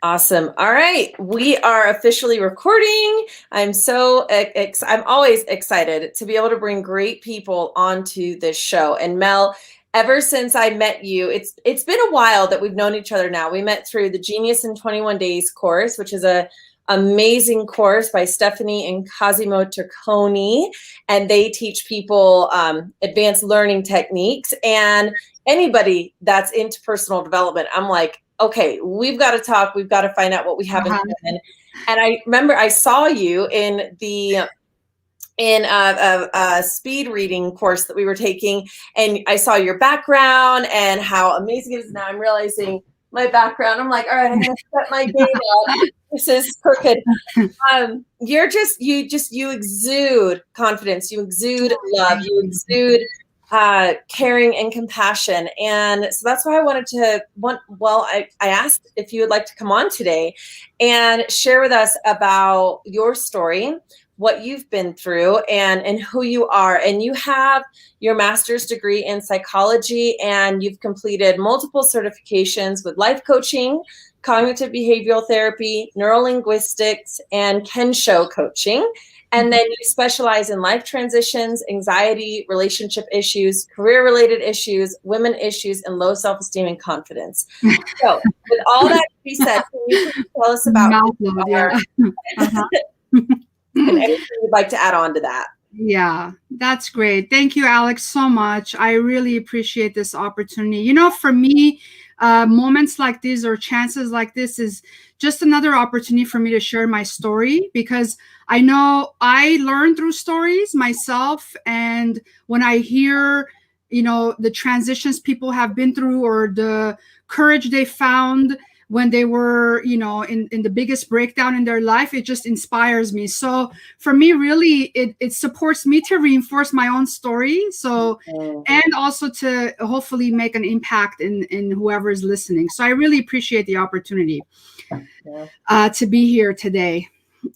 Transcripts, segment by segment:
Awesome. All right. We are officially recording. I'm I'm always excited to be able to bring great people onto this show. And Mel, ever since I met you, it's been a while that we've known each other now. We met through the Genius in 21 Days course, which is a amazing course by Stephanie and Cosimo Turconi, and they teach people advanced learning techniques. And anybody that's into personal development, I'm like, okay, we've got to talk. We've got to find out what we have in common. And I remember I saw you in a speed reading course that we were taking, and I saw your background and how amazing it is. Now I'm realizing my background. I'm like, all right, I'm gonna set my game up. This is crooked. You exude confidence. You exude love. You exude caring and compassion. And so that's why I wanted to, I asked if you would like to come on today and share with us about your story, what you've been through, and who you are. And you have your master's degree in psychology, and you've completed multiple certifications with life coaching, cognitive behavioral therapy, neurolinguistics, and Kensho coaching. And then you specialize in life transitions, anxiety, relationship issues, career-related issues, women issues, and low self-esteem and confidence. So with all that to be said, can you please tell us about who you are? And anything you'd like to add on to that? Yeah, that's great. Thank you, Alex, so much. I really appreciate this opportunity. You know, for me, moments like this or chances like this is just another opportunity for me to share my story, because I know I learn through stories myself. And when I hear, you know, the transitions people have been through or the courage they found when they were, you know, in the biggest breakdown in their life, it just inspires me. So for me, really, it supports me to reinforce my own story. So, and also to hopefully make an impact in whoever is listening. So I really appreciate the opportunity to be here today.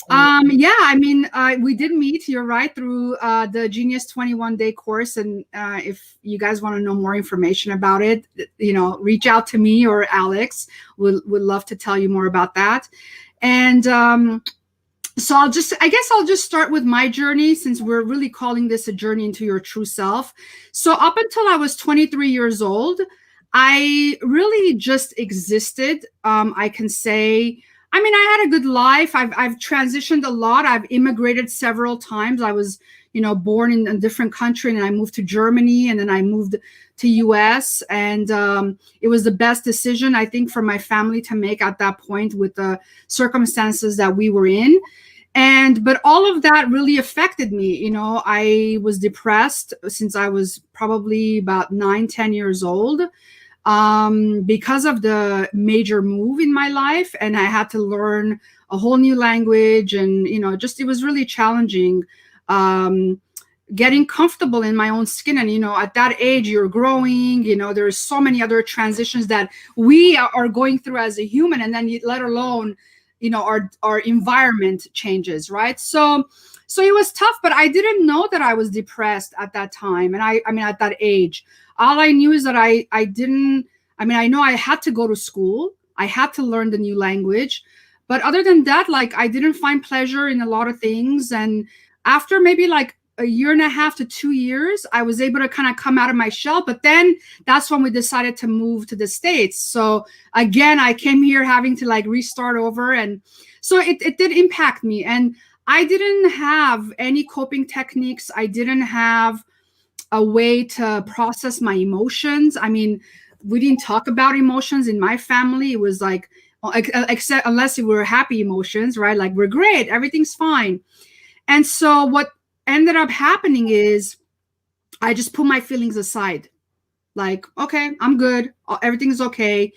Yeah, I mean, we did meet, you're right, through the Genius 21 Day course. And if you guys want to know more information about it, you know, reach out to me or Alex. Would love to tell you more about that. And so I guess I'll just start with my journey, since we're really calling this a journey into your true self. So up until I was 23 years old, I really just existed. I can say, I mean, I had a good life. I've transitioned a lot. I've immigrated several times. I was, you know, born in a different country, and I moved to Germany, and then I moved to US. And it was the best decision, I think, for my family to make at that point with the circumstances that we were in. But all of that really affected me. You know, I was depressed since I was probably about 9-10 years old. Because of the major move in my life, and I had to learn a whole new language, and, you know, just, it was really challenging, getting comfortable in my own skin. And, you know, at that age, you're growing, you know, there's so many other transitions that we are going through as a human, and then let alone, you know, our environment changes, right? So it was tough, but I didn't know that I was depressed at that time. And I mean, at that age, all I knew is that I know I had to go to school. I had to learn the new language. But other than that, like, I didn't find pleasure in a lot of things. And after maybe like a 1.5 to 2 years, I was able to kind of come out of my shell. But then that's when we decided to move to the States. So again, I came here having to like restart over. And so it did impact me. And I didn't have any coping techniques. I didn't have a way to process my emotions. I mean, we didn't talk about emotions in my family. It was like, except unless it were happy emotions, right? Like, we're great, everything's fine. And so what ended up happening is I just put my feelings aside. Like, okay, I'm good, everything's okay.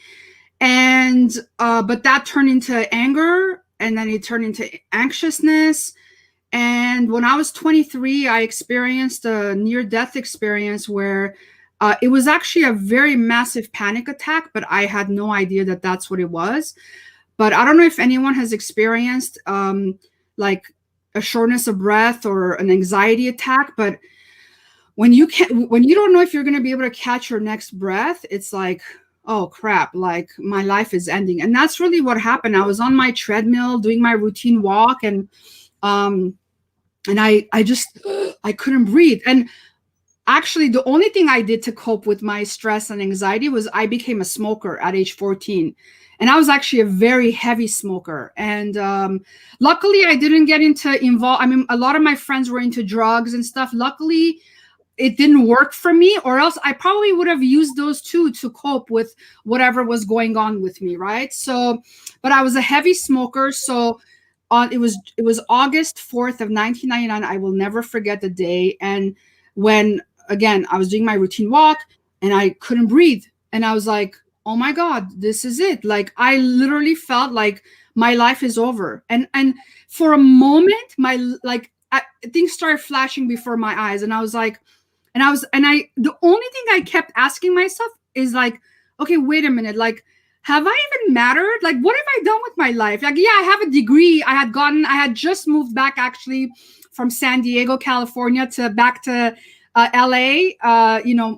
And but that turned into anger, and then it turned into anxiousness. And when I was 23, I experienced a near-death experience where it was actually a very massive panic attack, but I had no idea that that's what it was. But I don't know if anyone has experienced like a shortness of breath or an anxiety attack, but when you don't know if you're going to be able to catch your next breath, it's like, oh crap, like my life is ending. And that's really what happened. I was on my treadmill doing my routine walk, and I just I couldn't breathe. And actually, the only thing I did to cope with my stress and anxiety was I became a smoker at age 14. And I was actually a very heavy smoker. And luckily, I didn't get into involve. I mean, a lot of my friends were into drugs and stuff. Luckily, it didn't work for me, or else I probably would have used those two to cope with whatever was going on with me, right? So, but I was a heavy smoker. So it was August 4th of 1999. I will never forget the day. And when again I was doing my routine walk and I couldn't breathe, and I was like, oh my God, this is it. Like I literally felt like my life is over. And for a moment, things started flashing before my eyes, and I was like, the only thing I kept asking myself is like, okay, wait a minute, like, have I even mattered? Like, what have I done with my life? Like, yeah, I have a degree. I had just moved back actually from San Diego, California to back to LA,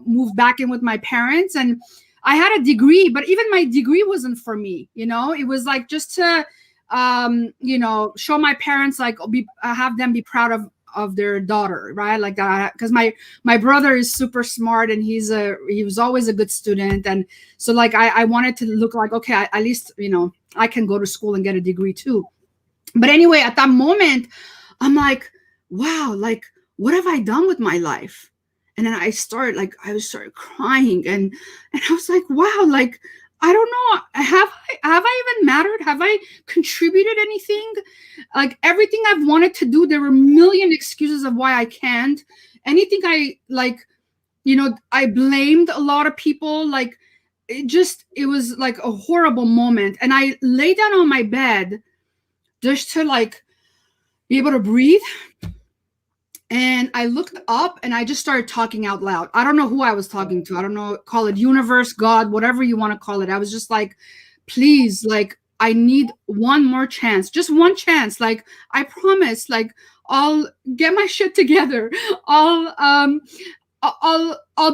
moved back in with my parents. And I had a degree, but even my degree wasn't for me. It was like just to, show my parents, like have them be proud of their daughter, right? Like that, because my brother is super smart, and he was always a good student, and so like I wanted to look like, okay, at least I can go to school and get a degree too. But anyway, at that moment, I'm like, wow, like what have I done with my life? And then I started crying, and I was like, wow, like I don't know, have I even mattered? Have I contributed anything? Like everything I've wanted to do, there were a million excuses of why I can't. Anything I I blamed a lot of people. Like it was like a horrible moment. And I lay down on my bed just to like be able to breathe. And I looked up and I just started talking out loud. I don't know who I was talking to. I don't know, call it universe, God, whatever you want to call it. I was just like, please, like, I need one more chance, just one chance. Like, I promise, like, I'll get my shit together. I'll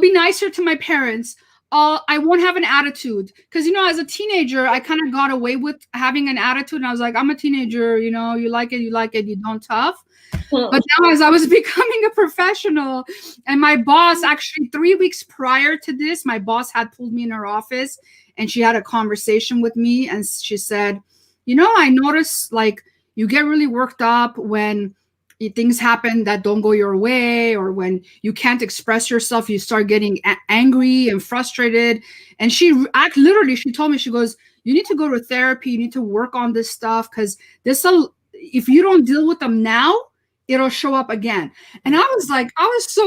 be nicer to my parents. I won't have an attitude. Because, as a teenager, I kind of got away with having an attitude. And I was like, I'm a teenager, you like it, you don't tough. But now as I was becoming a professional, and my boss, actually 3 weeks prior to this, my boss had pulled me in her office and she had a conversation with me. And she said, I noticed like you get really worked up when things happen that don't go your way, or when you can't express yourself, you start getting angry and frustrated. And she told me, she goes, you need to go to therapy. You need to work on this stuff, because if you don't deal with them now, it'll show up again. And I was like, I was so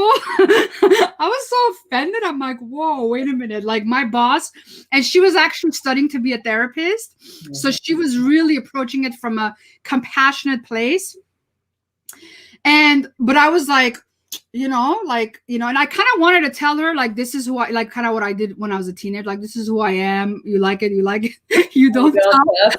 offended. I'm like, whoa, wait a minute. Like my boss, and she was actually studying to be a therapist. So she was really approaching it from a compassionate place. But I was like, and I kind of wanted to tell her, like, this is who I, like, kind of what I did when I was a teenager. Like, this is who I am. You like it. You don't. Yeah.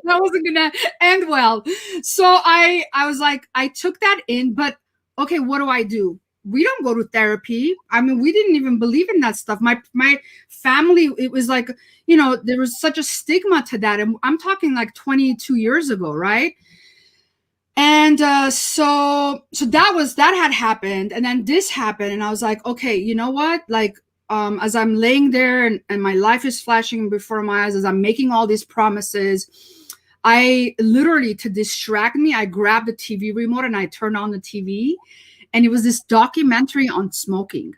That wasn't gonna end well. So I was like, I took that in, but okay, what do I do? We don't go to therapy. I mean, we didn't even believe in that stuff. My family, it was like, there was such a stigma to that. And I'm talking like 22 years ago, right? And so that had happened, and then this happened, and I was like, okay, you know what? Like, as I'm laying there and my life is flashing before my eyes, as I'm making all these promises, I literally, to distract me, I grabbed the TV remote and I turned on the TV, and it was this documentary on smoking,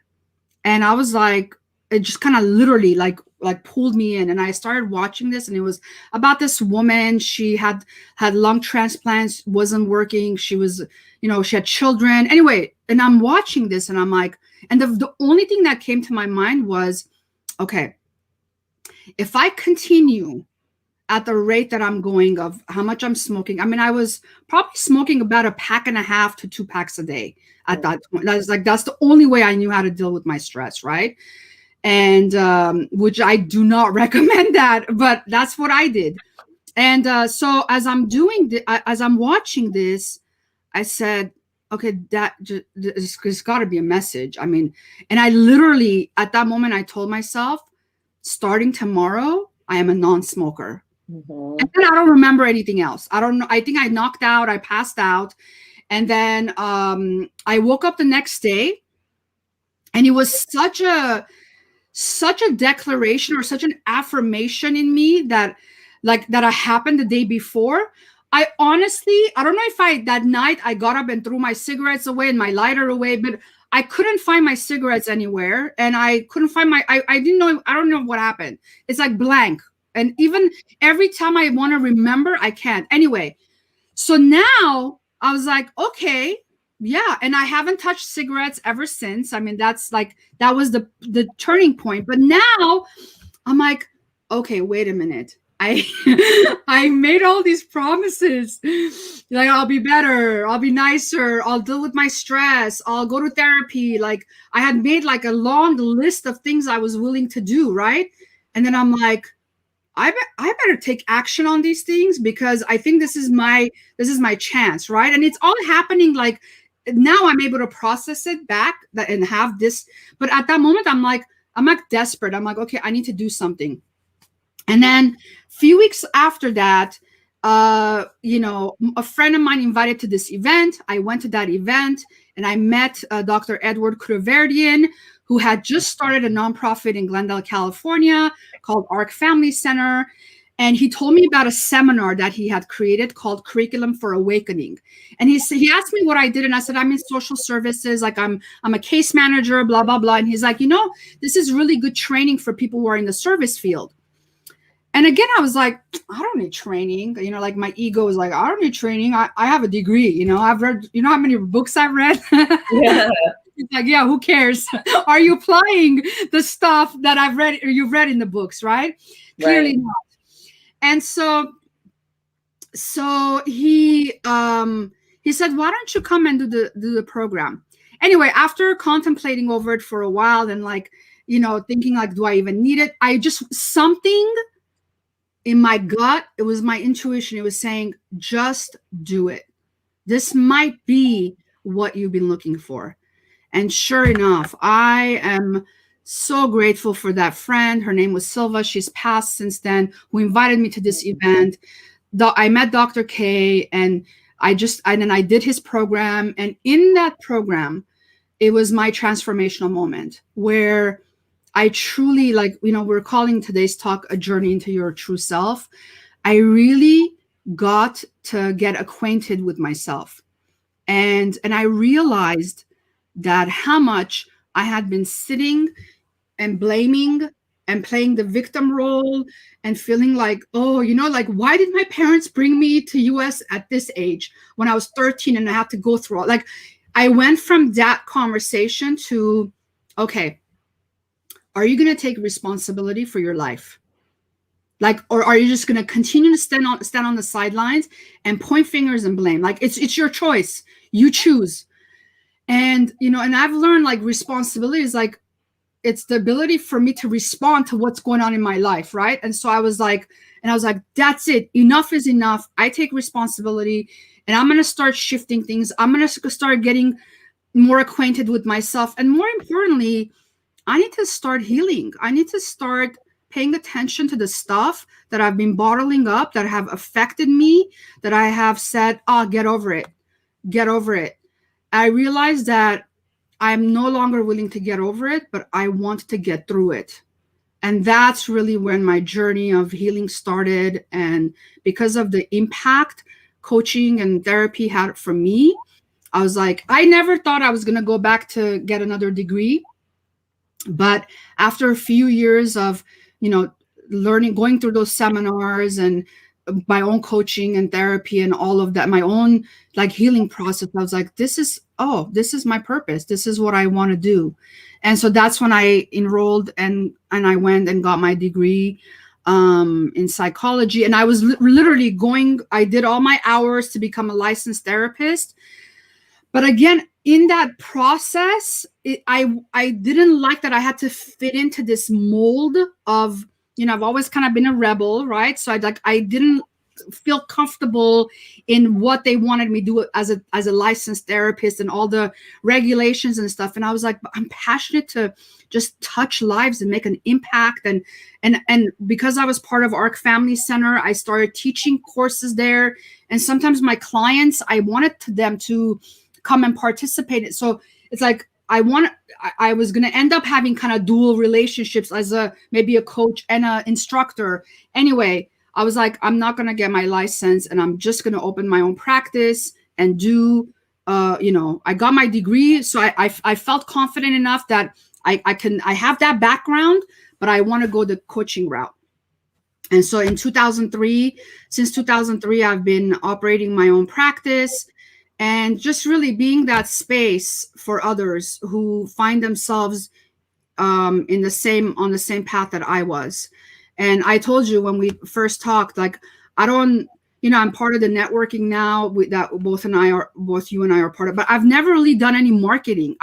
and I was like, it just kind of literally like pulled me in, and I started watching this, and it was about this woman. She had lung transplants, wasn't working. She was, she had children. Anyway, and I'm watching this, and I'm like, and the only thing that came to my mind was, okay, if I continue at the rate that I'm going of how much I'm smoking, I mean, I was probably smoking about 1.5 to 2 packs a day at that point. That's the only way I knew how to deal with my stress, right? And which I do not recommend that, but that's what I did. And so as I'm watching this, I said, okay, there's got to be a message. I mean, and I literally, at that moment, I told myself, starting tomorrow, I am a non-smoker. Mm-hmm. And then I don't remember anything else. I don't know. I think I knocked out, I passed out. And then I woke up the next day, and it was such a declaration or such an affirmation in me that that happened the day before. I honestly, I don't know if that night I got up and threw my cigarettes away and my lighter away, but I couldn't find my cigarettes anywhere, and I couldn't find I didn't know, I don't know what happened. It's like blank. And even every time I want to remember, I can't. Anyway, so now I was like, okay, yeah, and I haven't touched cigarettes ever since. I mean, that's like, that was the turning point. But now I'm like, okay, wait a minute. I I made all these promises. Like, I'll be better, I'll be nicer, I'll deal with my stress, I'll go to therapy. Like, I had made like a long list of things I was willing to do, right? And then I'm like, I better take action on these things, because I think this is my chance, right? And it's all happening like now I'm able to process it back and have this. But at that moment, I'm like desperate. I'm like, okay, I need to do something. And then a few weeks after that, a friend of mine invited to this event. I went to that event, and I met Dr. Edward Kruverdian, who had just started a nonprofit in Glendale, California called ARC Family Center. And he told me about a seminar that he had created called Curriculum for Awakening. And he asked me what I did, and I said, I'm in social services, like I'm a case manager, blah, blah, blah. And he's like, this is really good training for people who are in the service field. And again, I was like, I don't need training. Like my ego is like, I don't need training. I have a degree. I've read, how many books I've read? Yeah. It's like, yeah, who cares? Are you applying the stuff that I've read or you've read in the books, right? Clearly not. And so he said, why don't you come and do the program? Anyway, after contemplating over it for a while and thinking like, do I even need it? Something in my gut, it was my intuition. It was saying, just do it. This might be what you've been looking for. And sure enough, I am so grateful for that friend. Her name was Silva. She's passed since then, who invited me to this event. I met Dr. K, and then I did his program. And in that program, it was my transformational moment where I truly, we're calling today's talk A Journey into Your True Self. I really got to get acquainted with myself. And I realized that how much I had been sitting and blaming and playing the victim role and feeling like, oh, why did my parents bring me to US at this age when I was 13 and I had to go through all, I went from that conversation to, okay, are you going to take responsibility for your life? Or are you just going to continue to stand on the sidelines and point fingers and blame? It's your choice. You choose. And, and I've learned responsibility is it's the ability for me to respond to what's going on in my life. Right. And so I was like, that's it. Enough is enough. I take responsibility, and I'm going to start shifting things. I'm going to start getting more acquainted with myself. And more importantly, I need to start healing. I need to start paying attention to the stuff that I've been bottling up, that have affected me, that I have said, get over it. Get over it. I realized that I'm no longer willing to get over it, but I want to get through it. And that's really when my journey of healing started. And because of the impact coaching and therapy had for me, I was like, I never thought I was going to go back to get another degree. But after a few years of, learning, going through those seminars and my own coaching and therapy and all of that, my own healing process, I was like, this is my purpose. This is what I want to do. And so that's when I enrolled and I went and got my degree in psychology. And I was literally I did all my hours to become a licensed therapist. But again, in that process, I didn't like that I had to fit into this mold of, I've always kind of been a rebel, right? So I didn't feel comfortable in what they wanted me to do as a licensed therapist and all the regulations and stuff. And I was like, I'm passionate to just touch lives and make an impact. And because I was part of ARC Family Center, I started teaching courses there. And sometimes my clients, I wanted them to come and participate. So it's like, I was going to end up having kind of dual relationships as maybe a coach and an instructor. Anyway, I was like, I'm not going to get my license, and I'm just going to open my own practice and do, I got my degree. So I felt confident enough that I have that background, but I want to go the coaching route. And so in 2003, since 2003, I've been operating my own practice and just really being that space for others who find themselves on the same path that I was. And I told you when we first talked, like, I don't, I'm part of the networking now that both you and I are part of, but I've never really done any marketing.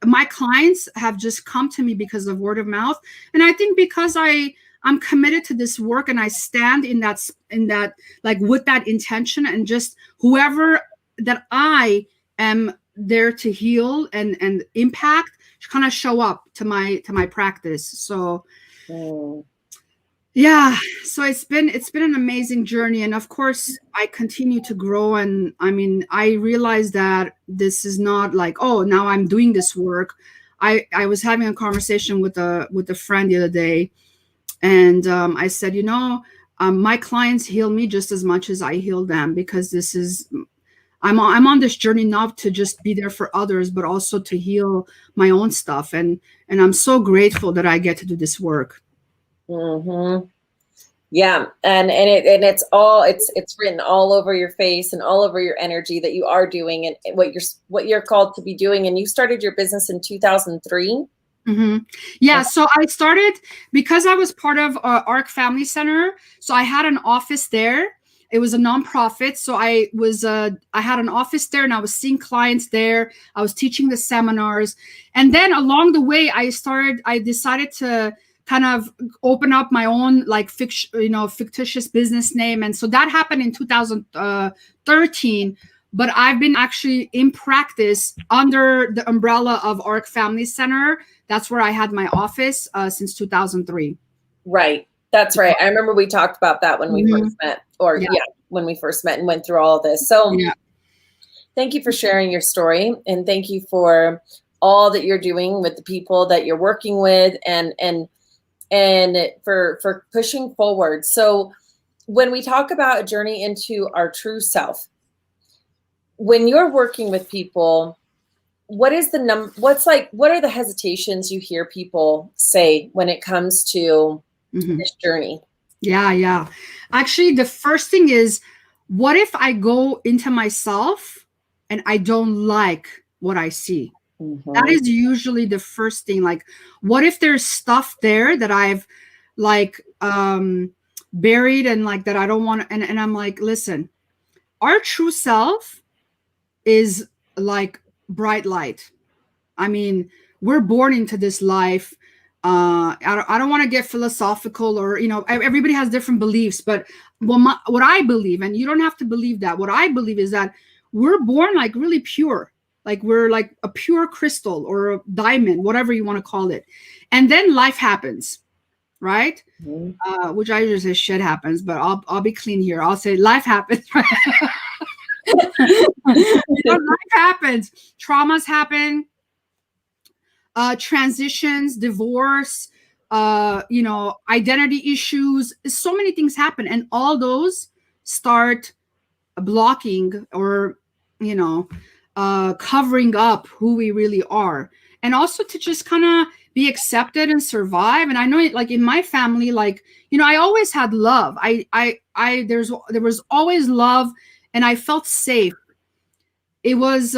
My clients have just come to me because of word of mouth. And I think because I'm committed to this work and I stand in that, like with that intention, and just whoever that I am there to heal and impact kind of show up to my practice. So yeah, so it's been an amazing journey. And of course I continue to grow. And I mean, I realized that this is not like, oh, now I'm doing this work. I was having a conversation with a friend the other day, and I said, my clients heal me just as much as I heal them, because this is, I'm on this journey not to just be there for others, but also to heal my own stuff. And I'm so grateful that I get to do this work. Mm-hmm. Yeah. And it's written all over your face and all over your energy that you are doing and what you're called to be doing. And you started your business in 2003. Mm-hmm. Yeah. So I started because I was part of ARC Family Center. So I had an office there. It was a nonprofit. So I had an office there, and I was seeing clients there. I was teaching the seminars. And then along the way, I decided to kind of open up my own like fictitious business name. And so that happened in 2013. But I've been actually in practice under the umbrella of ARC Family Center. That's where I had my office since 2003. Right. That's right. I remember we talked about that when we first met, when we first met and went through all of this. So thank you for sharing your story, and thank you for all that you're doing with the people that you're working with, and for pushing forward. So when we talk about a journey into our true self, when you're working with people, what are the hesitations you hear people say when it comes to this journey? Yeah. Actually, the first thing is, what if I go into myself and I don't like what I see? That is usually the first thing. Like, what if there's stuff there that I've like buried and like that I don't want to, and I'm like, listen, our true self is like bright light. I mean, we're born into this life. I don't want to get philosophical, or everybody has different beliefs, but what I believe, and you don't have to believe that, what I believe is that we're born like really pure, like we're like a pure crystal or a diamond, whatever you want to call it, and then life happens, right? Which I just say shit happens, but I'll be clean here. I'll say life happens. Life happens. Traumas happen. Transitions, divorce, identity issues. So many things happen, and all those start blocking or covering up who we really are, and also to just kind of be accepted and survive. And I know, like in my family, like I always had love. There was always love, and I felt safe. It was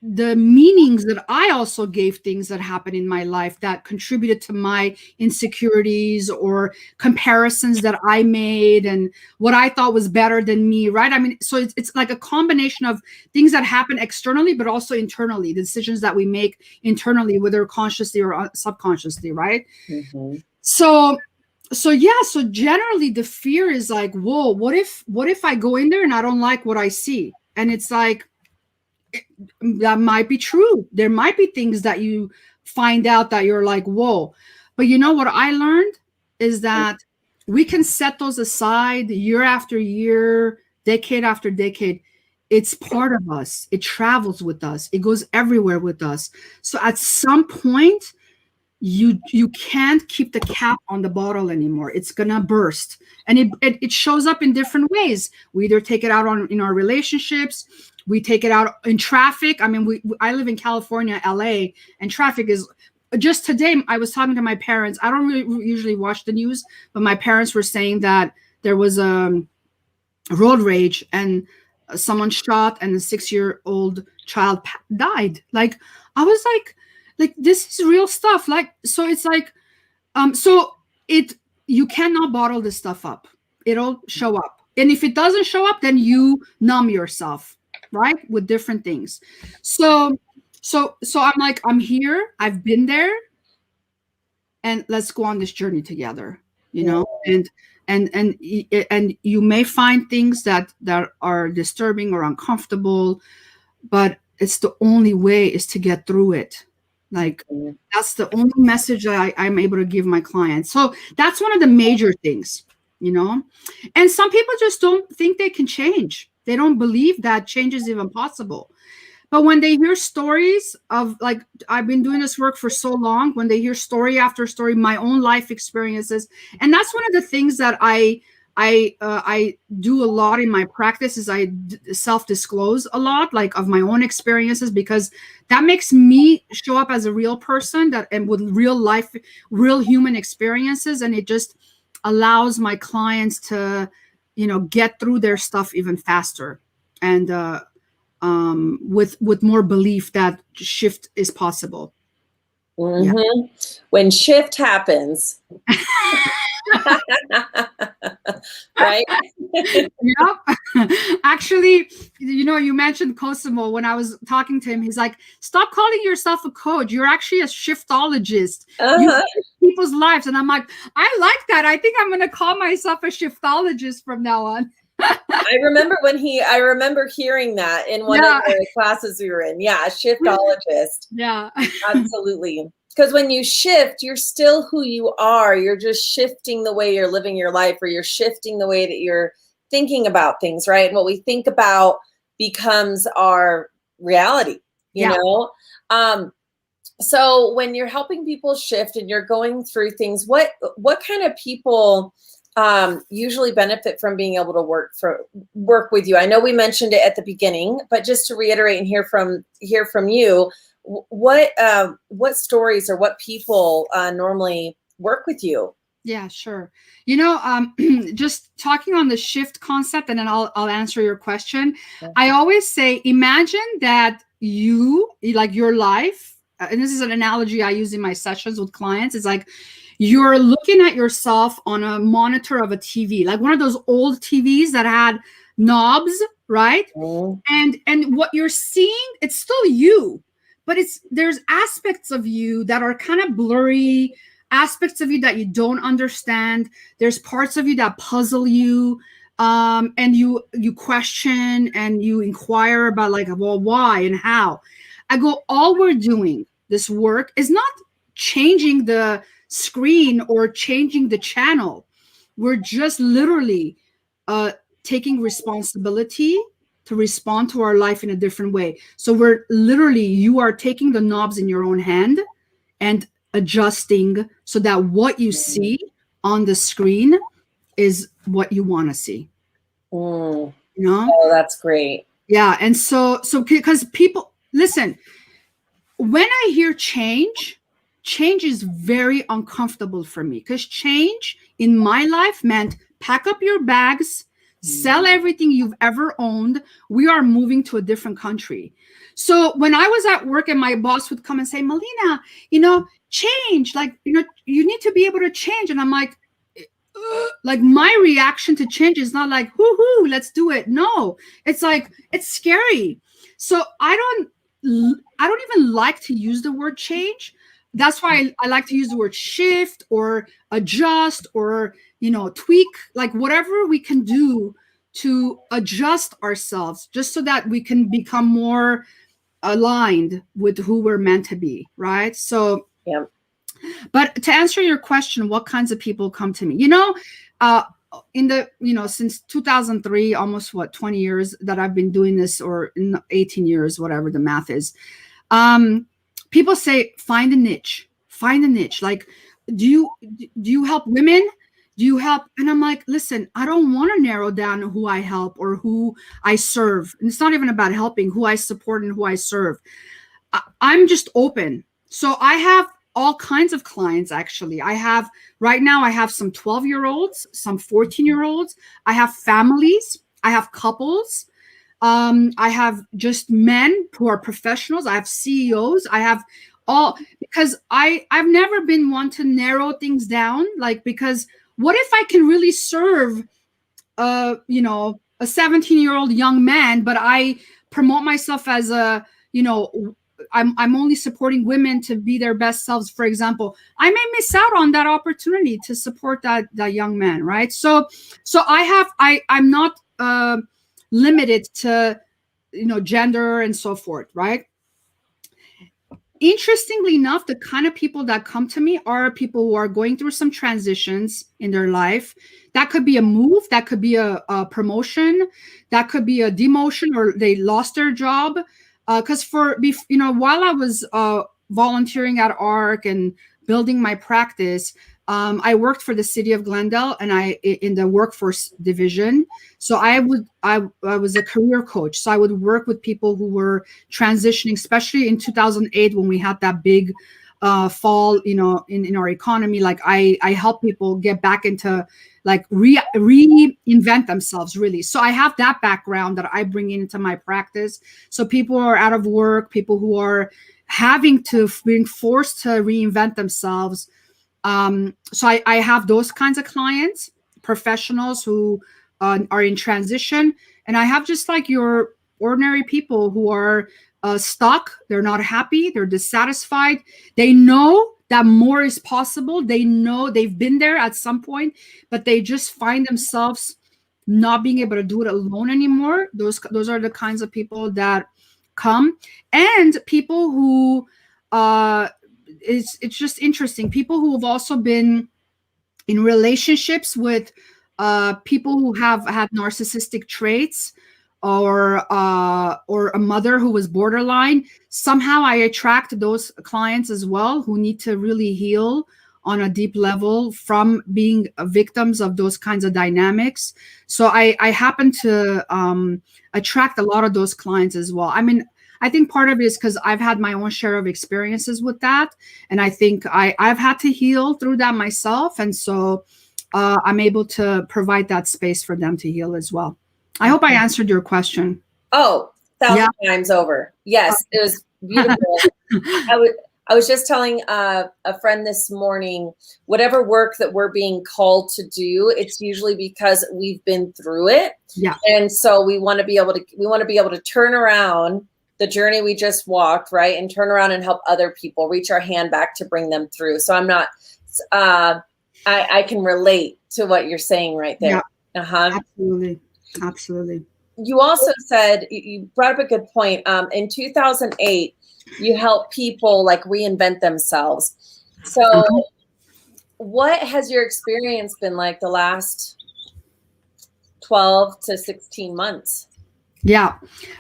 the meanings that I also gave things that happened in my life that contributed to my insecurities or comparisons that I made and what I thought was better than me, right? I mean, so it's like a combination of things that happen externally, but also internally, the decisions that we make internally, whether consciously or subconsciously, right? So so yeah, so generally the fear is like, whoa, what if I go in there and I don't like what I see? And it's like, that might be true. There might be things that you find out that you're like, whoa. But you know what I learned is that we can set those aside year after year, decade after decade. It's part of us. It travels with us. It goes everywhere with us. So at some point, you can't keep the cap on the bottle anymore. It's gonna burst, and it shows up in different ways. We either take it out on in our relationships, we take it out in traffic. I mean, I live in California, LA, and traffic is just today. I was talking to my parents. I don't really usually watch the news, but my parents were saying that there was a road rage and someone shot and a 6-year-old child died. Like, I was like this is real stuff. Like, so it's like, so it, you cannot bottle this stuff up. It'll show up. And if it doesn't show up, then you numb yourself, right? With different things. So I'm like, I'm here, I've been there, and let's go on this journey together, you know? And you may find things that are disturbing or uncomfortable, but it's the only way is to get through it. Like, that's the only message that I'm able to give my clients. So that's one of the major things, you know? And some people just don't think they can change. They don't believe that change is even possible. But when they hear stories of, like, I've been doing this work for so long, when they hear story after story, my own life experiences, and that's one of the things that I do a lot in my practice is I self-disclose a lot, like, of my own experiences, because that makes me show up as a real person that, and with real life, real human experiences, and it just allows my clients to, you know, get through their stuff even faster, and with more belief that shift is possible. Mm-hmm. Yeah. When shift happens. Right? Yep. Actually, you know, you mentioned Cosimo. When I was talking to him, he's like, stop calling yourself a coach. You're actually a shiftologist. You shift people's lives. And I'm like, I like that. I think I'm going to call myself a shiftologist from now on. I remember hearing that in one of the classes we were in. Yeah, a shiftologist. Yeah. Absolutely. Because when you shift, you're still who you are. You're just shifting the way you're living your life, or you're shifting the way that you're thinking about things, right? And what we think about becomes our reality, you know? So when you're helping people shift and you're going through things, what kind of people usually benefit from being able to work with you? I know we mentioned it at the beginning, but just to reiterate and hear from you, what stories or what people normally work with you? Yeah, sure. You know, just talking on the shift concept, and then I'll answer your question. I always say, imagine that you, like, your life, and this is an analogy I use in my sessions with clients, is like, you're looking at yourself on a monitor of a TV, like one of those old TVs that had knobs, right? And what you're seeing, it's still you, but there's aspects of you that are kind of blurry, aspects of you that you don't understand. There's parts of you that puzzle you, and you question and you inquire about, like, well, why and how. I go, all we're doing, this work, is not changing the screen or changing the channel. We're just literally taking responsibility to respond to our life in a different way. So we're literally, you are taking the knobs in your own hand and adjusting so that what you see on the screen is what you want to see. You know? Oh, that's great. Yeah. And so because people, listen, when I hear change is very uncomfortable for me, because change in my life meant pack up your bags, sell everything you've ever owned. We are moving to a different country. So when I was at work and my boss would come and say, Melina, you know, change, like, you know, you need to be able to change. And I'm like my reaction to change is not like, whoo, let's do it. No, it's like, it's scary. So I don't even like to use the word change. that's why I like to use the word shift or adjust or, tweak, like whatever we can do to adjust ourselves just so that we can become more aligned with who we're meant to be, right? So, Yeah. but to answer your question, what kinds of people come to me? In the, since 2003, almost 20 years that I've been doing this, or in 18 years, whatever the math is. People say, find a niche. Like, do you help women? Do you help? And I'm like, listen, I don't want to narrow down who I help or who I serve. And it's not even about helping, who I support and who I serve. I'm just open. So I have all kinds of clients, actually. Right now, I have some 12-year-olds, some 14-year-olds. I have families. I have couples. I have just men who are professionals. I have CEOs. I have all, because I've never been one to narrow things down. Like, because what if I can really serve, a 17-year-old young man, but I promote myself as I'm only supporting women to be their best selves, for example. I may miss out on that opportunity to support that young man, right? So I'm not limited to gender and so forth, right? Interestingly enough, the kind of people that come to me are people who are going through some transitions in their life. That could be a move, that could be a promotion, that could be a demotion, or they lost their job. Because while I was volunteering at ARC and building my practice, I worked for the city of Glendale, and in the workforce division. So I was a career coach. So I would work with people who were transitioning, especially in 2008 when we had that big fall, in our economy. Like I help people get back into, like, reinvent themselves, really. So I have that background that I bring into my practice. So people who are out of work, people who are being forced to reinvent themselves. So I have those kinds of clients, professionals who are in transition. And I have just like your ordinary people who are stuck. They're not happy. They're dissatisfied. They know that more is possible. They know they've been there at some point, but they just find themselves not being able to do it alone anymore. Those are the kinds of people that come. And people who it's just interesting. People who have also been in relationships with people who have had narcissistic traits, or a mother who was borderline. Somehow I attract those clients as well, who need to really heal on a deep level from being victims of those kinds of dynamics. So I happen to attract a lot of those clients as well. I mean, I think part of it is because I've had my own share of experiences with that. And I think I've had to heal through that myself. And so I'm able to provide that space for them to heal as well. I hope I answered your question. Oh, 1,000 times over. Yes, it was beautiful. I was just telling a friend this morning, whatever work that we're being called to do, it's usually because we've been through it. Yeah. And so we want to be able to turn around the journey we just walked, right? And turn around and help other people, reach our hand back to bring them through. So I'm not, I can relate to what you're saying right there. Yeah. Absolutely. You also said, you brought up a good point. In 2008, you help people like reinvent themselves. So what has your experience been like the last 12 to 16 months? Yeah.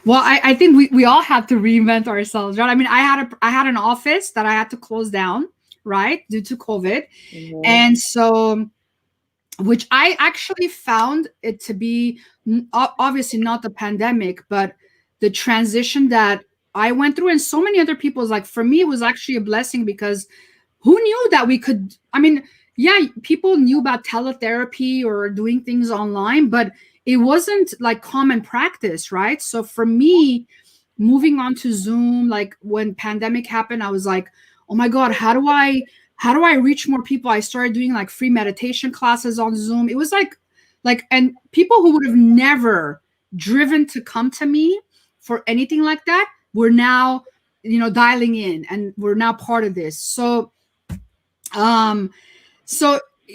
Well, I think we all have to reinvent ourselves, right? I mean, I had an office that I had to close down, right, due to COVID. Mm-hmm. And so, which I actually found it to be obviously not the pandemic, but the transition that I went through, and so many other people's, like, for me, it was actually a blessing, because who knew that we could, I mean, yeah, people knew about teletherapy or doing things online, but it wasn't like common practice, right? So for me, moving on to Zoom, like when pandemic happened, I was like, oh my God, how do I reach more people? I started doing like free meditation classes on Zoom. It was like, and people who would have never driven to come to me for anything like that were now dialing in, and we're now part of this. So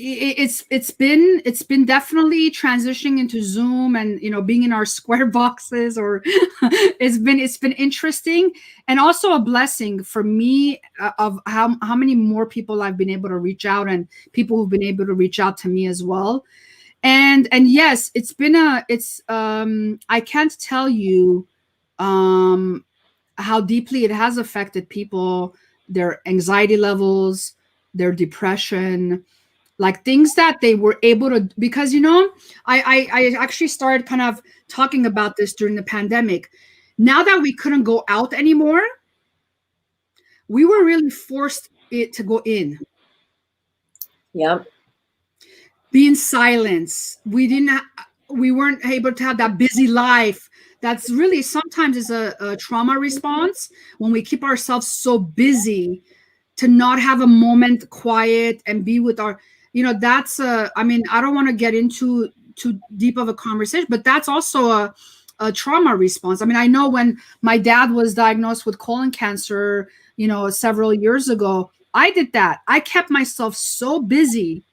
it's been definitely transitioning into Zoom, and being in our square boxes, or it's been interesting, and also a blessing for me, of how many more people I've been able to reach out, and people who've been able to reach out to me as well. And yes, I can't tell you how deeply it has affected people, their anxiety levels, their depression, like things that they were able to, because I actually started kind of talking about this during the pandemic. Now that we couldn't go out anymore, we were really forced it to go in. Yep. Be in silence. We weren't able to have that busy life. That's really sometimes is a trauma response, when we keep ourselves so busy to not have a moment quiet and be with our, that's I mean, I don't want to get into too deep of a conversation, but that's also a trauma response. I mean, I know when my dad was diagnosed with colon cancer, several years ago, I did that. I kept myself so busy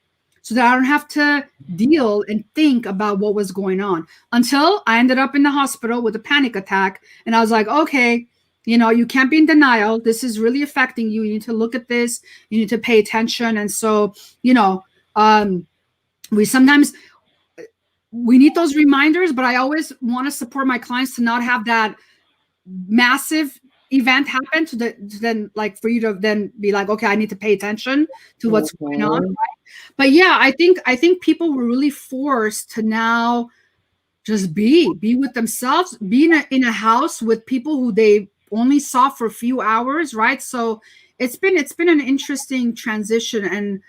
so that I don't have to deal and think about what was going on, until I ended up in the hospital with a panic attack. And I was like, okay, you can't be in denial. This is really affecting you. You need to look at this. You need to pay attention. And so, we sometimes we need those reminders, but I always want to support my clients to not have that massive event happen to then, like, for you to then be like, okay, I need to pay attention to what's going on. Right? But yeah, I think people were really forced to now just be with themselves, be in a house with people who they only saw for a few hours, right? So it's been an interesting transition, and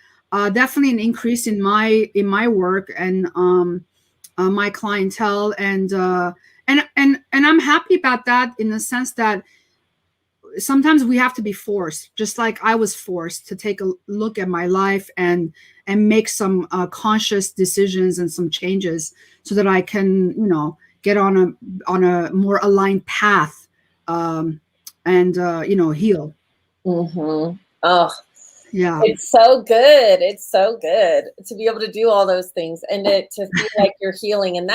definitely an increase in my work, and my clientele, and I'm happy about that, in the sense that sometimes we have to be forced, just like I was forced to take a look at my life and make some conscious decisions and some changes, so that I can get on a more aligned path, and heal. Oh, yeah, it's so good. It's so good to be able to do all those things, and to feel like you're healing. And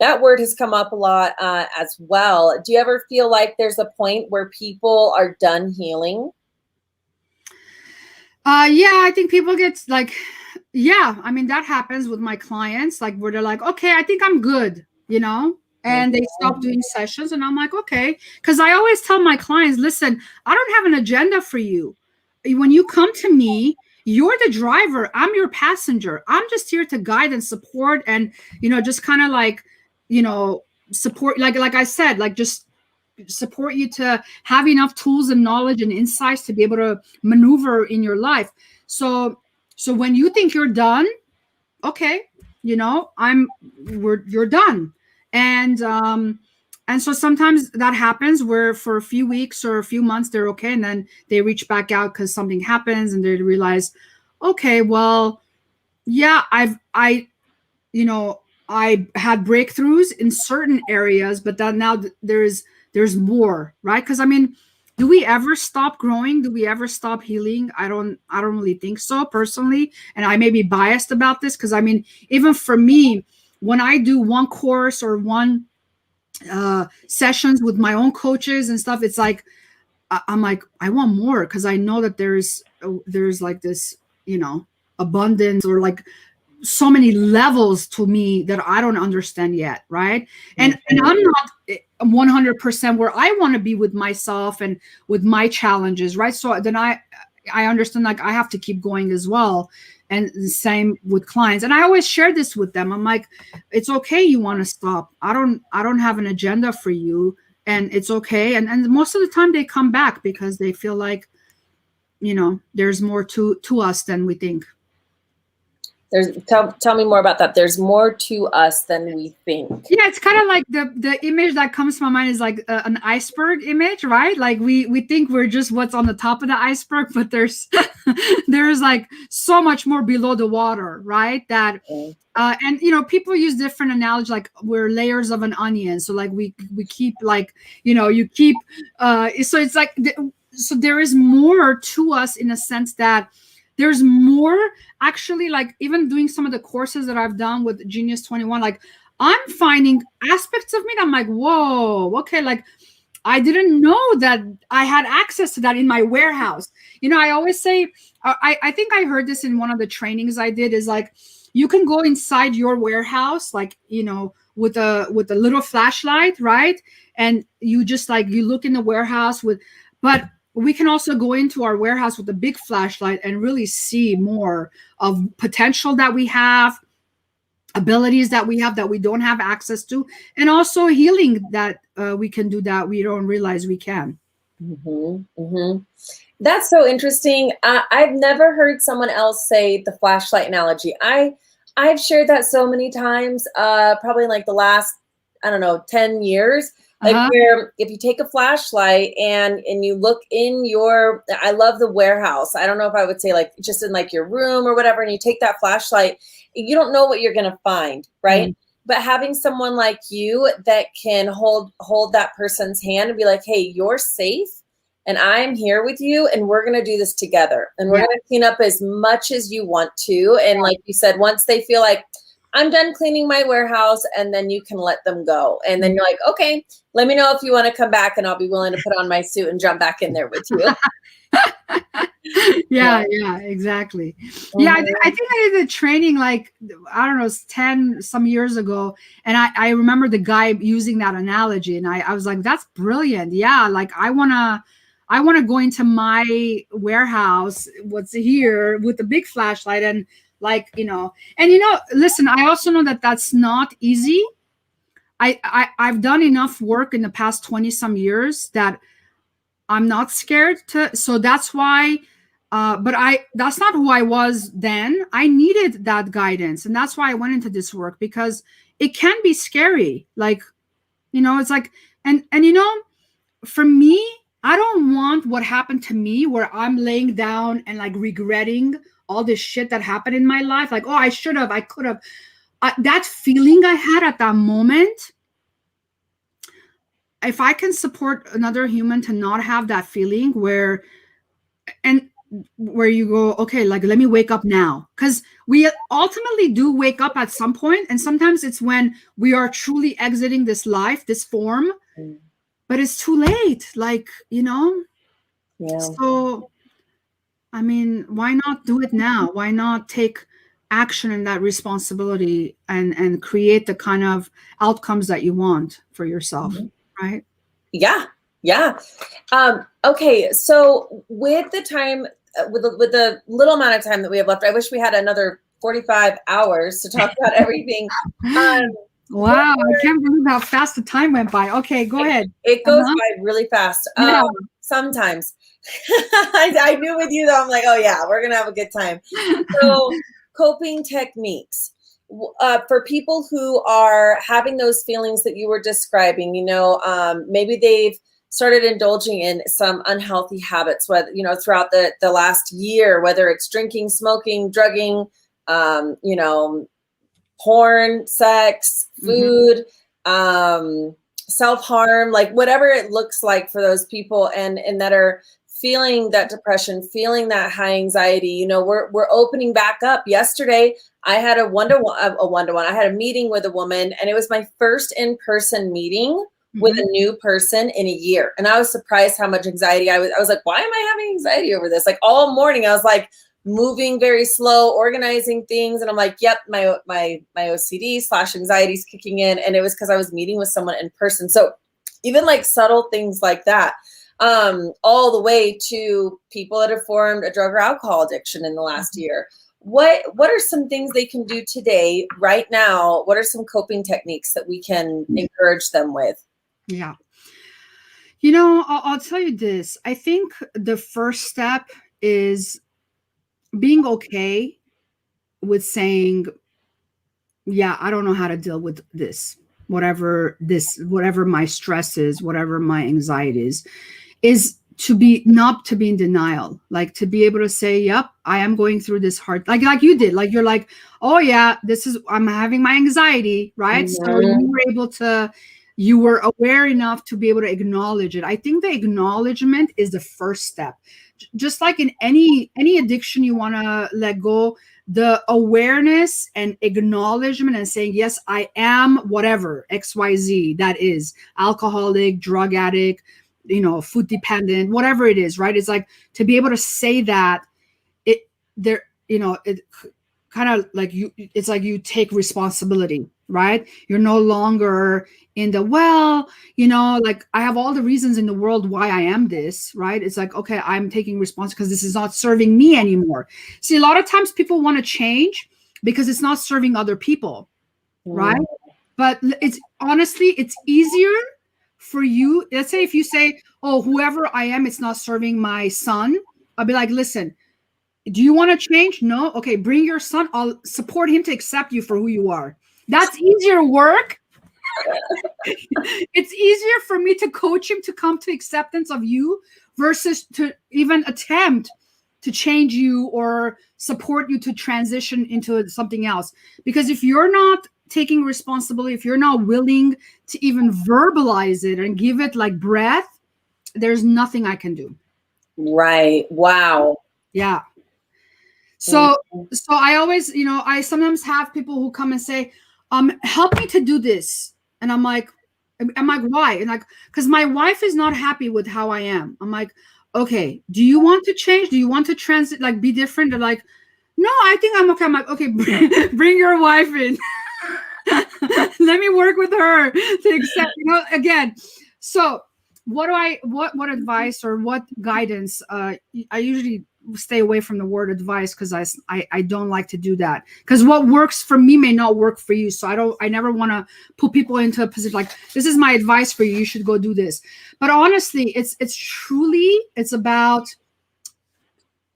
that word has come up a lot as well. Do you ever feel like there's a point where people are done healing? Yeah, I think people get like, yeah, I mean, that happens with my clients, like, where they're like, okay, I think I'm good, and they stop doing sessions, and I'm like, okay, because I always tell my clients, listen, I don't have an agenda for you. When you come to me, you're the driver, I'm your passenger. I'm just here to guide and support, and just kind of like, support, like I said, like, just support you to have enough tools and knowledge and insights to be able to maneuver in your life. So when you think you're done, okay, you're done. And so sometimes that happens, where for a few weeks or a few months they're okay, and then they reach back out because something happens, and they realize, okay, well, yeah, I had breakthroughs in certain areas, but then now there's more, right? Because I mean, do we ever stop growing? Do we ever stop healing? I don't really think so, personally. And I may be biased about this, because I mean, even for me, when I do one course or one sessions with my own coaches and stuff, it's like, I'm like, I want more, because I know that there's like this, abundance, or like so many levels to me that I don't understand yet, right? And I'm not 100% where I want to be with myself and with my challenges, right? So then I understand, like, I have to keep going as well. And the same with clients. And I always share this with them. I'm like, it's okay, you want to stop. I don't have an agenda for you, and it's okay. And most of the time they come back, because they feel like, there's more to us than we think. Tell me more about that. There's more to us than we think. Yeah, it's kind of like the image that comes to my mind is like an iceberg image, right? Like we think we're just what's on the top of the iceberg, but there's there's like so much more below the water, right? That and you know, people use different analogy, like we're layers of an onion. So like we keep like, you know, you keep so it's like so there is more to us in a sense that there's more actually, like even doing some of the courses that I've done with Genius 21, like I'm finding aspects of me that I'm like, whoa, okay, like I didn't know that I had access to that in my warehouse. You know, I always say, I think I heard this in one of the trainings I did, is like, you can go inside your warehouse, like, you know, with a little flashlight, right? And you just like, you look in the warehouse with, but we can also go into our warehouse with a big flashlight and really see more of potential that we have, abilities that we have that we don't have access to, and also healing that we can do that we don't realize we can. That's so interesting. I've never heard someone else say the flashlight analogy. I've shared that so many times, probably in like the last, I don't know, 10 years. Like where if you take a flashlight and you look in your, I love the warehouse. I don't know if I would say like just in like your room or whatever, and you take that flashlight, you don't know what you're going to find, right? But having someone like you that can hold that person's hand and be like, hey, you're safe and I'm here with you and we're going to do this together and we're going to clean up as much as you want to. And like you said, once they feel like I'm done cleaning my warehouse, and then you can let them go. And then you're like, okay, let me know if you want to come back and I'll be willing to put on my suit and jump back in there with you. Yeah, exactly. Yeah, I think I did the training like, I don't know, 10 some years ago. And I remember the guy using that analogy, and I was like, that's brilliant. Yeah, like I wanna go into my warehouse, what's here, with the big flashlight, and like, you know, and you know, listen, I also know that that's not easy. I've done enough work in the past 20 some years that I'm not scared to, so that's why but that's not who I was then. I needed that guidance, and that's why I went into this work, because it can be scary. Like, you know, it's like, and you know, for me, I don't want what happened to me where I'm laying down and like regretting all this shit that happened in my life. Like, oh, I should have, I could have. That feeling I had at that moment, if I can support another human to not have that feeling where, and where you go, okay, like, let me wake up now. Because we ultimately do wake up at some point, and sometimes it's when we are truly exiting this life, this form, but it's too late, like, you know. So I mean, why not do it now? Why not take action in that responsibility and create the kind of outcomes that you want for yourself, right? Okay, so with the time, with the little amount of time that we have left, I wish we had another 45 hours to talk about everything. Wow, I can't believe how fast the time went by. Okay, go ahead. It goes by really fast. Sometimes. I knew with you though, I'm like, oh yeah, we're gonna have a good time. So coping techniques. For people who are having those feelings that you were describing, you know, maybe they've started indulging in some unhealthy habits, whether, you know, throughout the last year, whether it's drinking, smoking, drugging, you know, porn, sex, food, self-harm, like whatever it looks like for those people, and that are feeling that depression, feeling that high anxiety. You know, we're opening back up. Yesterday, I had a one-to-one. I had a meeting with a woman, and it was my first in-person meeting with a new person in a year. And I was surprised how much anxiety I was like, why am I having anxiety over this? Like all morning, I was like moving very slow, organizing things. And I'm like, yep, my OCD / anxiety is kicking in. And it was because I was meeting with someone in person. So even like subtle things like that, all the way to people that have formed a drug or alcohol addiction in the last year. What are some things they can do today, right now? What are some coping techniques that we can encourage them with? Yeah. You know, I'll tell you this. I think the first step is being okay with saying, yeah, I don't know how to deal with whatever my stress is, whatever my anxiety is to be not to be in denial, like to be able to say, yep, I am going through this hard, like you did, like you're like, oh yeah, I'm having my anxiety, right? So Mhm. you were aware enough to be able to acknowledge it. I think the acknowledgement is the first step. Just like in any addiction you want to let go, the awareness and acknowledgement and saying, yes, I am whatever XYZ that is, alcoholic, drug addict, food dependent, whatever it is, right? It's like to be able to say that it there, it kind of like it's like you take responsibility, right? You're no longer in the, well, like I have all the reasons in the world why I am this, right? It's like, okay, I'm taking responsibility because this is not serving me anymore. See, a lot of times people want to change because it's not serving other people, right? Mm. But it's honestly, it's easier for you. Let's say if you say, oh, whoever I am, it's not serving my son. I'll be like, listen, do you want to change? No? Okay, bring your son. I'll support him to accept you for who you are. That's easier work. It's easier for me to coach him to come to acceptance of you versus to even attempt to change you or support you to transition into something else. Because if you're not taking responsibility, if you're not willing to even verbalize it and give it like breath, there's nothing I can do. Right. Wow. Yeah. So I always, I sometimes have people who come and say, help me to do this. And I'm like, why? And like, because my wife is not happy with how I am. I'm like, okay, do you want to change? Do you want to transit, like be different? They're like, no, I think I'm okay. I'm like, okay, bring your wife in. Let me work with her to accept, again. So what advice or what guidance, I usually stay away from the word advice because I don't like to do that, because what works for me may not work for you. So I never want to put people into a position like, this is my advice for you, you should go do this. But honestly, it's about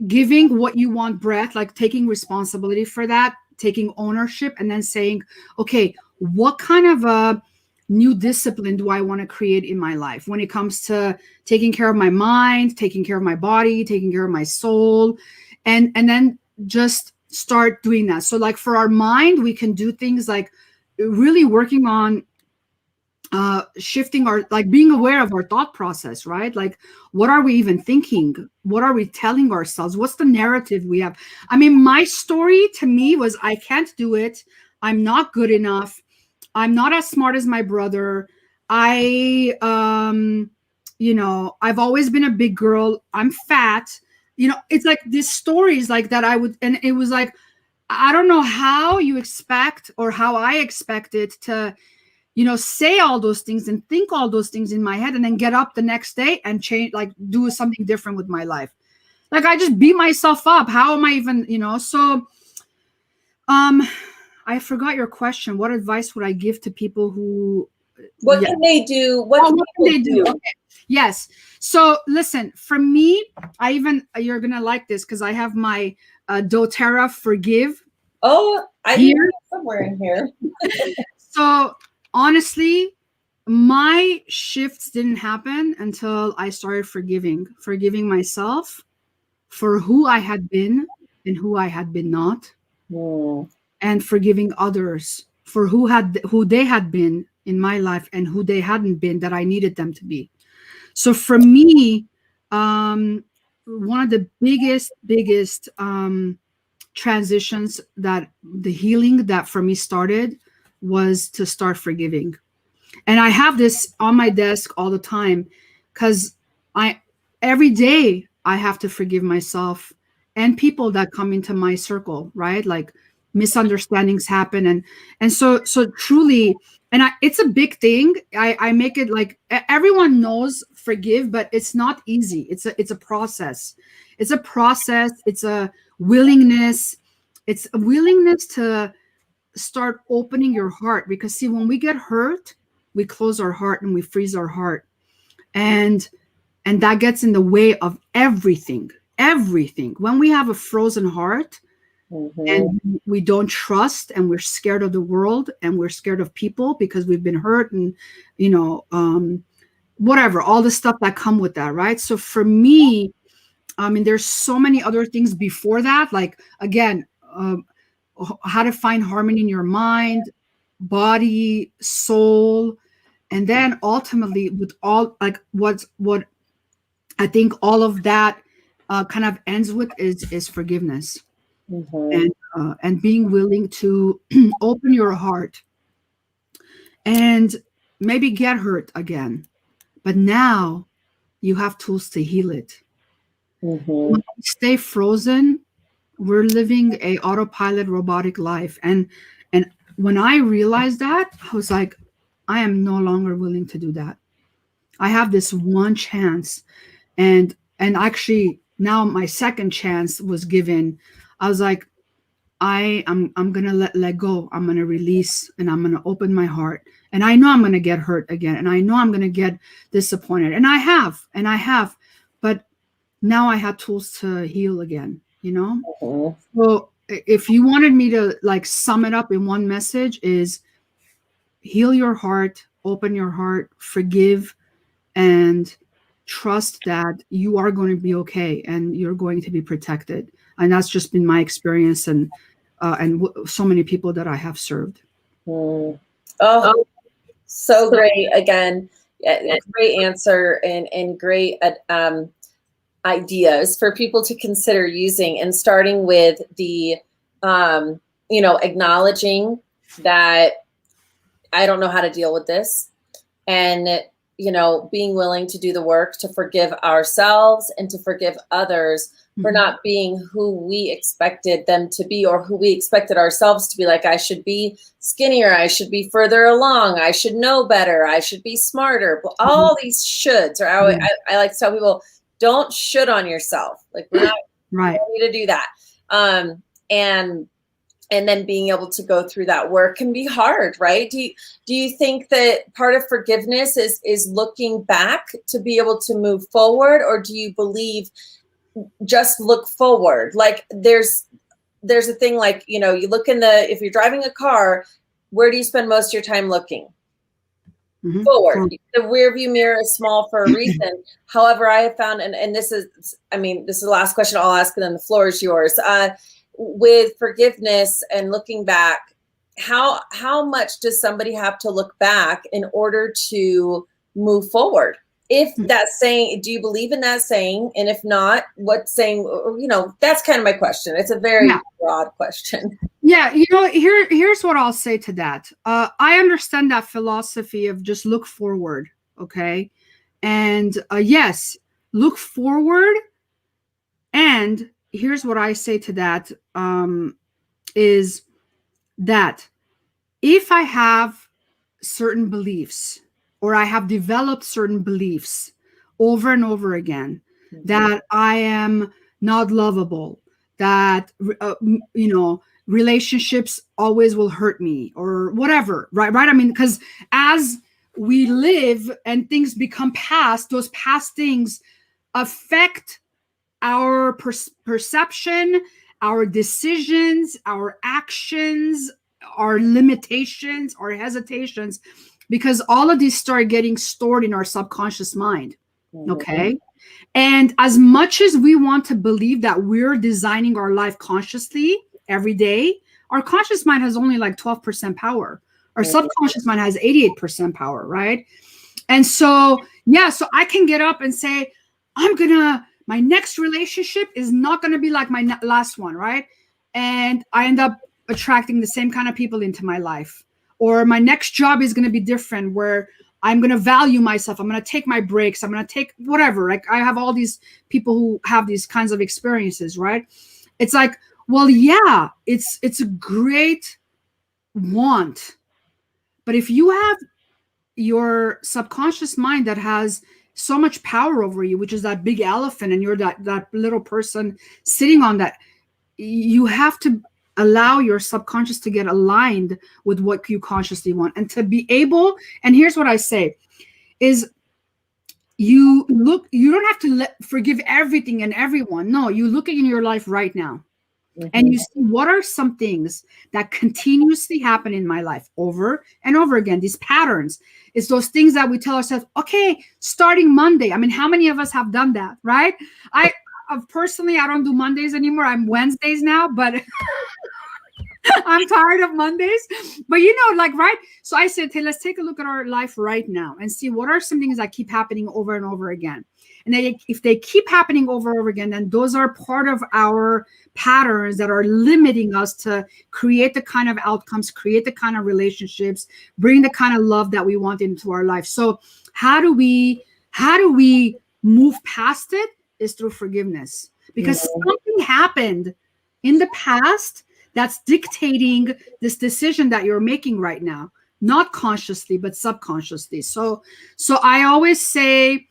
giving what you want breath, like taking responsibility for that, taking ownership, and then saying, okay, what kind of a new discipline do I want to create in my life when it comes to taking care of my mind, taking care of my body, taking care of my soul, and then just start doing that. So like for our mind, we can do things like really working on shifting our, like being aware of our thought process, right? Like, what are we even thinking? What are we telling ourselves? What's the narrative we have? I mean, my story to me was, I can't do it. I'm not good enough. I'm not as smart as my brother. I've always been a big girl. I'm fat. It's like these stories like that and it was like, I don't know how you expect, or how I expected to, say all those things and think all those things in my head and then get up the next day and change, like do something different with my life. Like I just beat myself up. How am I even, so I forgot your question. What advice would I give to people who, What can they do? What can they do? Okay. Yes. So listen, for me, you're going to like this because I have my doTERRA Forgive. Oh, I hear somewhere in here. So honestly, my shifts didn't happen until I started forgiving myself for who I had been and who I had been not, and forgiving others for who they had been in my life and who they hadn't been that I needed them to be. So for me, one of the biggest transitions, that the healing that for me started, was to start forgiving. And I have this on my desk all the time because every day I have to forgive myself and people that come into my circle, right? Like misunderstandings happen. And so truly, and it's a big thing. I make it like everyone knows forgive, but it's not easy. It's a process. It's a process. It's a willingness. It's a willingness to start opening your heart, because see, when we get hurt, we close our heart and we freeze our heart, and that gets in the way of everything. When we have a frozen heart, Mm-hmm. And we don't trust, and we're scared of the world, and we're scared of people because we've been hurt, and whatever, all the stuff that come with that, right? So for me, I mean, there's so many other things before that, like, again, how to find harmony in your mind, body, soul, and then ultimately with all, like, what I think all of that kind of ends with is forgiveness, Mm-hmm. and being willing to open your heart and maybe get hurt again, but now you have tools to heal it. Mm-hmm. When we stay frozen, we're living a autopilot robotic life, and when I realized that, I was like, I am no longer willing to do that. I have this one chance, and actually now my second chance was given. I was like, I'm gonna let go. I'm gonna release, and I'm gonna open my heart. And I know I'm gonna get hurt again, and I know I'm gonna get disappointed, and I have, but now I have tools to heal again. Mm-hmm. So if you wanted me to, like, sum it up in one message, is heal your heart, open your heart, forgive, and trust that you are going to be okay and you're going to be protected. And that's just been my experience, and so many people that I have served. Mm. Oh, so great. Again, great answer, and great ideas for people to consider using, and starting with the, acknowledging that I don't know how to deal with this, and being willing to do the work to forgive ourselves and to forgive others for not being who we expected them to be, or who we expected ourselves to be. Like, I should be skinnier, I should be further along, I should know better, I should be smarter, all these shoulds. Or I like to tell people, don't should on yourself. Like, we're not Right. ready to do that. And then being able to go through that work can be hard, right? Do you think that part of forgiveness is looking back to be able to move forward, or do you believe just look forward? Like, there's a thing, like, you look if you're driving a car, where do you spend most of your time looking? Forward. The rear view mirror is small for a reason. However, I have found, and this is the last question I'll ask, and then the floor is yours. With forgiveness and looking back, how much does somebody have to look back in order to move forward? If that saying, do you believe in that saying? And if not, what saying? That's kind of my question. It's a very broad question. Yeah, here's what I'll say to that. I understand that philosophy of just look forward, okay? And yes, look forward. And here's what I say to that, is that if I have certain beliefs, or I have developed certain beliefs over and over again, that I am not lovable, that relationships always will hurt me, or whatever, right? I mean, because as we live and things become past, those past things affect our perception, our decisions, our actions, our limitations, our hesitations, because all of these start getting stored in our subconscious mind. Okay. And as much as we want to believe that we're designing our life consciously every day, our conscious mind has only like 12% power. Our subconscious mind has 88% power, right? And so, so I can get up and say, my next relationship is not going to be like my last one, right? And I end up attracting the same kind of people into my life. Or my next job is going to be different, where I'm going to value myself. I'm going to take my breaks. I'm going to take whatever. Like, I have all these people who have these kinds of experiences, right? It's like, well, yeah, it's a great want. But if you have your subconscious mind that has so much power over you, which is that big elephant, and you're that little person sitting on that, you have to allow your subconscious to get aligned with what you consciously want, and to be able, and here's what I say is, you don't have to forgive everything and everyone. No, you look in your life right now, and you see what are some things that continuously happen in my life over and over again. These patterns, it's those things that we tell ourselves, okay, starting Monday. I mean, how many of us have done that, right? I personally, I don't do Mondays anymore. I'm Wednesdays now, but I'm tired of Mondays. But like, right? So I said, hey, let's take a look at our life right now and see what are some things that keep happening over and over again. And if they keep happening over and over again, then those are part of our patterns that are limiting us to create the kind of outcomes, create the kind of relationships, bring the kind of love that we want into our life. So how do we move past it? Is through forgiveness, because something happened in the past that's dictating this decision that you're making right now, not consciously, but subconsciously. So I always say,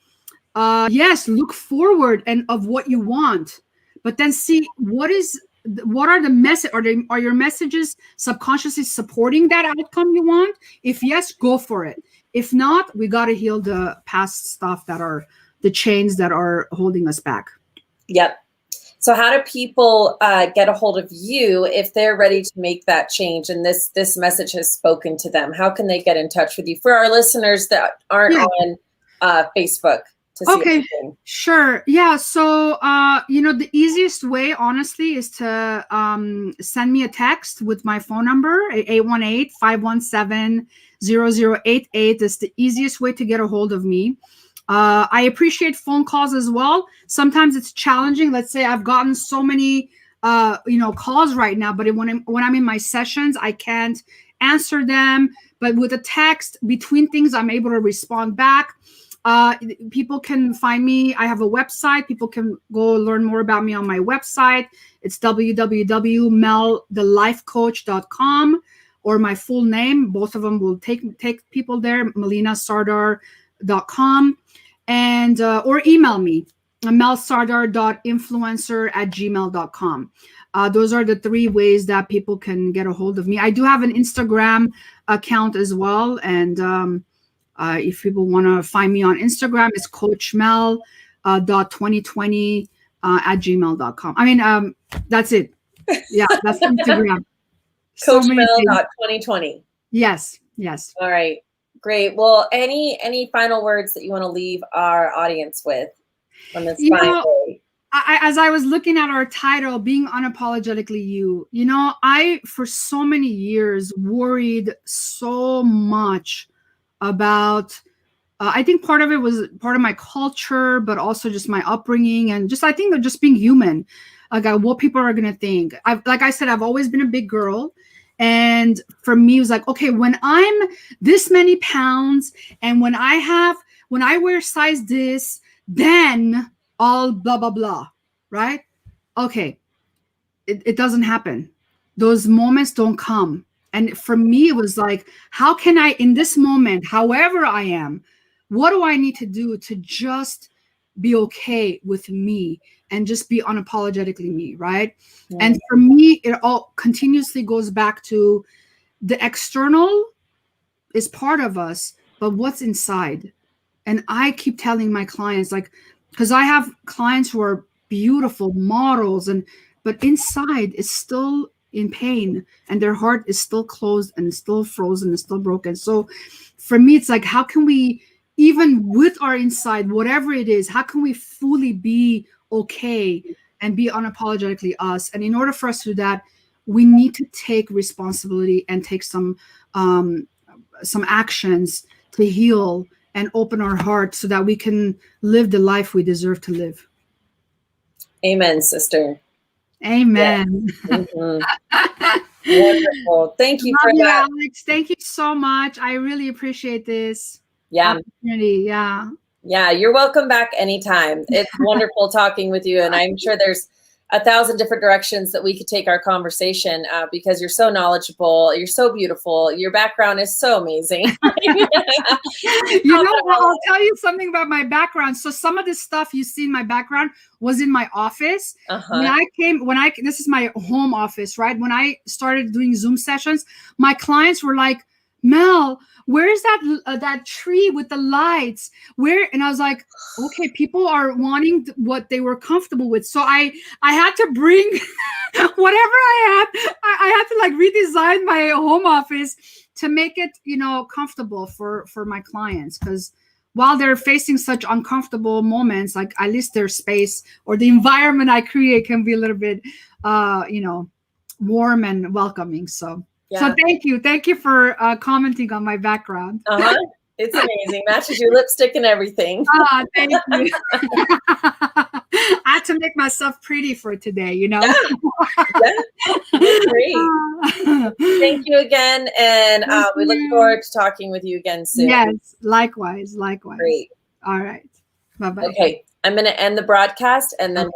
yes, look forward and of what you want, but then see what are the message, are your messages subconsciously supporting that outcome you want? If yes, go for it. If not, we got to heal the past stuff that are the chains that are holding us back. Yep. So how do people get a hold of you if they're ready to make that change and this message has spoken to them? How can they get in touch with you? For our listeners that aren't on Facebook to see anything. Sure. Yeah. So, the easiest way, honestly, is to send me a text with my phone number, 818-517-0088. It's the easiest way to get a hold of me. I appreciate phone calls as well. Sometimes it's challenging. Let's say I've gotten so many, calls right now, but when I'm in my sessions, I can't answer them. But with a text between things, I'm able to respond back. People can find me. I have a website. People can go learn more about me on my website. It's www.melthelifecoach.com, or my full name. Both of them will take people there, melsardar.com. And or email me, melsardar.influencer@gmail.com. Those are the three ways that people can get a hold of me. I do have an Instagram account as well. And if people want to find me on Instagram, it's coachmel.2020 at gmail.com. I mean, that's it. Yeah, that's Instagram. Coachmel.2020. Yes. All right. Great. Well, any final words that you want to leave our audience with on this fine day? As I was looking at our title, Being Unapologetically You, I, for so many years, worried so much about, I think part of it was part of my culture, but also just my upbringing and just, I think, just being human, like what people are going to think. Like I said, I've always been a big girl. And for me, it was like, okay, when I'm this many pounds and when I wear size this, then I'll blah, blah, blah, right? Okay. It doesn't happen. Those moments don't come. And for me, it was like, how can I, in this moment, however I am, what do I need to do to just be okay with me and just be unapologetically me, right? Yeah. And for me, it all continuously goes back to the external is part of us, but what's inside? And I keep telling my clients, like, because I have clients who are beautiful models, but inside is still in pain and their heart is still closed and still frozen and still broken. So for me, it's like, how can we, even with our inside, whatever it is, how can we fully be okay and be unapologetically us? And in order for us to do that, we need to take responsibility and take some actions to heal and open our heart so that we can live the life we deserve to live. Amen, sister. Amen. Yeah. Mm-hmm. Wonderful. Thank you for that, Alex. Thank you so much. I really appreciate this. Yeah. Opportunity. Yeah. You're welcome back anytime. It's wonderful talking with you. And I'm sure there's 1,000 different directions that we could take our conversation because you're so knowledgeable. You're so beautiful. Your background is so amazing. I'll tell you something about my background. So some of this stuff you see in my background was in my office. This is my home office, right? When I started doing Zoom sessions, my clients were like, Mel, where's that tree with the lights? Where? And I was like, okay, people are wanting what they were comfortable with. So I had to bring whatever I had. I had to like redesign my home office to make it, comfortable for my clients, because while they're facing such uncomfortable moments, like at least their space or the environment I create can be a little bit warm and welcoming. So Yeah. thank you for commenting on my background. It's amazing. Matches your lipstick and everything. Thank you. I had to make myself pretty for today, Yeah. Great. Thank you again, and we look forward to talking with you again soon. Yes, likewise. Great. All right. Bye-bye. Okay, I'm going to end the broadcast, and then we'll